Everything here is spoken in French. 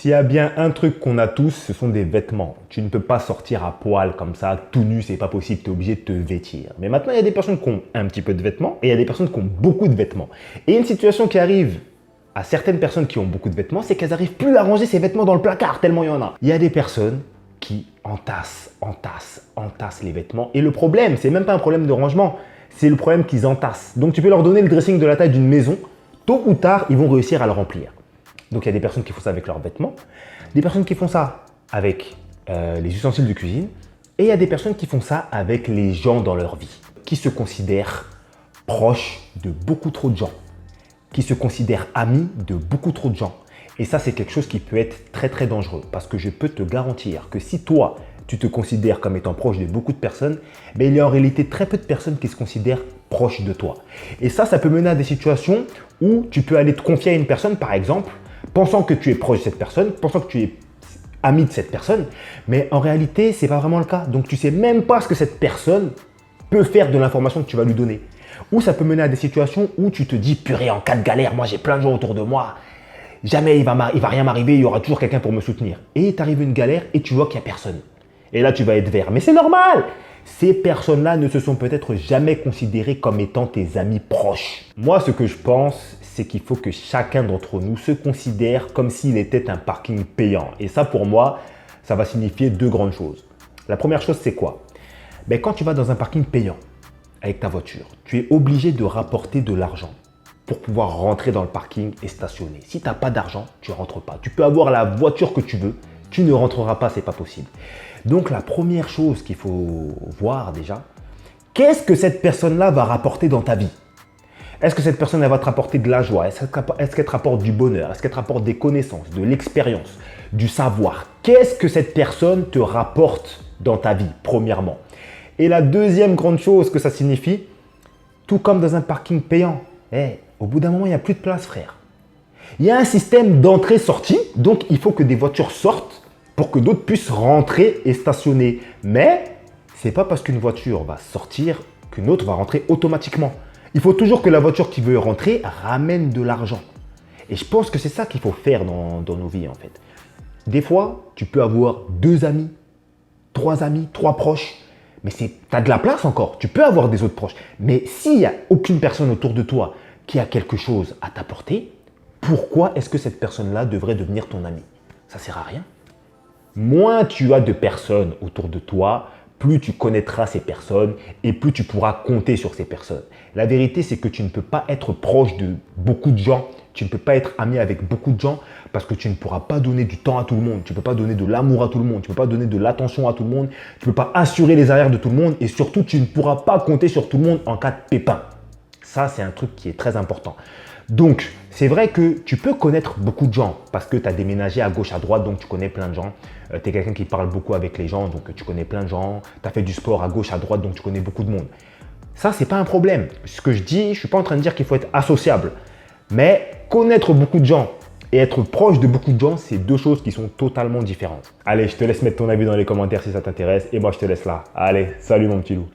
S'il y a bien un truc qu'on a tous, ce sont des vêtements. Tu ne peux pas sortir à poil comme ça, tout nu, c'est pas possible, tu es obligé de te vêtir. Mais maintenant, il y a des personnes qui ont un petit peu de vêtements et il y a des personnes qui ont beaucoup de vêtements. Et une situation qui arrive à certaines personnes qui ont beaucoup de vêtements, c'est qu'elles n'arrivent plus à ranger ces vêtements dans le placard, tellement il y en a. Il y a des personnes qui entassent les vêtements. Et le problème, c'est même pas un problème de rangement, c'est le problème qu'ils entassent. Donc tu peux leur donner le dressing de la taille d'une maison, tôt ou tard, ils vont réussir à le remplir. Donc il y a des personnes qui font ça avec leurs vêtements, des personnes qui font ça avec les ustensiles de cuisine, et il y a des personnes qui font ça avec les gens dans leur vie, qui se considèrent proches de beaucoup trop de gens, qui se considèrent amis de beaucoup trop de gens. Et ça, c'est quelque chose qui peut être très très dangereux, parce que je peux te garantir que si toi, tu te considères comme étant proche de beaucoup de personnes, mais il y a en réalité très peu de personnes qui se considèrent proches de toi. Et ça peut mener à des situations où tu peux aller te confier à une personne, par exemple, pensant que tu es proche de cette personne, pensant que tu es ami de cette personne, mais en réalité, ce n'est pas vraiment le cas. Donc, tu ne sais même pas ce que cette personne peut faire de l'information que tu vas lui donner. Ou ça peut mener à des situations où tu te dis, purée, en cas de galère, moi j'ai plein de gens autour de moi, jamais il va rien m'arriver, il y aura toujours quelqu'un pour me soutenir. Et t'arrive une galère et tu vois qu'il n'y a personne. Et là, tu vas être vert. Mais c'est normal! Ces personnes-là ne se sont peut-être jamais considérées comme étant tes amis proches. Moi, ce que je pense, c'est qu'il faut que chacun d'entre nous se considère comme s'il était un parking payant. Et ça, pour moi, ça va signifier deux grandes choses. La première chose, c'est quoi? Quand tu vas dans un parking payant avec ta voiture, tu es obligé de rapporter de l'argent pour pouvoir rentrer dans le parking et stationner. Si tu n'as pas d'argent, tu ne rentres pas. Tu peux avoir la voiture que tu veux, tu ne rentreras pas, ce n'est pas possible. Donc la première chose qu'il faut voir déjà, qu'est-ce que cette personne-là va rapporter dans ta vie? Est-ce que cette personne elle va te rapporter de la joie? Est-ce qu'elle te rapporte du bonheur? Est-ce qu'elle te rapporte des connaissances, de l'expérience, du savoir? Qu'est-ce que cette personne te rapporte dans ta vie, premièrement? Et la deuxième grande chose que ça signifie, tout comme dans un parking payant, au bout d'un moment, il n'y a plus de place, frère. Il y a un système d'entrée-sortie, donc il faut que des voitures sortent pour que d'autres puissent rentrer et stationner. Mais ce n'est pas parce qu'une voiture va sortir qu'une autre va rentrer automatiquement. Il faut toujours que la voiture qui veut rentrer ramène de l'argent. Et je pense que c'est ça qu'il faut faire dans nos vies en fait. Des fois, tu peux avoir 2 amis, 3 amis, 3 proches, mais tu as de la place encore. Tu peux avoir des autres proches. Mais s'il n'y a aucune personne autour de toi qui a quelque chose à t'apporter, pourquoi est-ce que cette personne-là devrait devenir ton ami? Ça ne sert à rien. Moins tu as de personnes autour de toi, plus tu connaîtras ces personnes et plus tu pourras compter sur ces personnes. La vérité, c'est que tu ne peux pas être proche de beaucoup de gens, tu ne peux pas être ami avec beaucoup de gens parce que tu ne pourras pas donner du temps à tout le monde, tu ne peux pas donner de l'amour à tout le monde, tu ne peux pas donner de l'attention à tout le monde, tu ne peux pas assurer les arrières de tout le monde et surtout, tu ne pourras pas compter sur tout le monde en cas de pépin. Ça, c'est un truc qui est très important. Donc, c'est vrai que tu peux connaître beaucoup de gens parce que tu as déménagé à gauche, à droite, donc tu connais plein de gens. Tu es quelqu'un qui parle beaucoup avec les gens, donc tu connais plein de gens. Tu as fait du sport à gauche, à droite, donc tu connais beaucoup de monde. Ça, c'est pas un problème. Ce que je dis, je ne suis pas en train de dire qu'il faut être associable. Mais connaître beaucoup de gens et être proche de beaucoup de gens, c'est deux choses qui sont totalement différentes. Allez, je te laisse mettre ton avis dans les commentaires si ça t'intéresse et moi, je te laisse là. Allez, salut mon petit loup.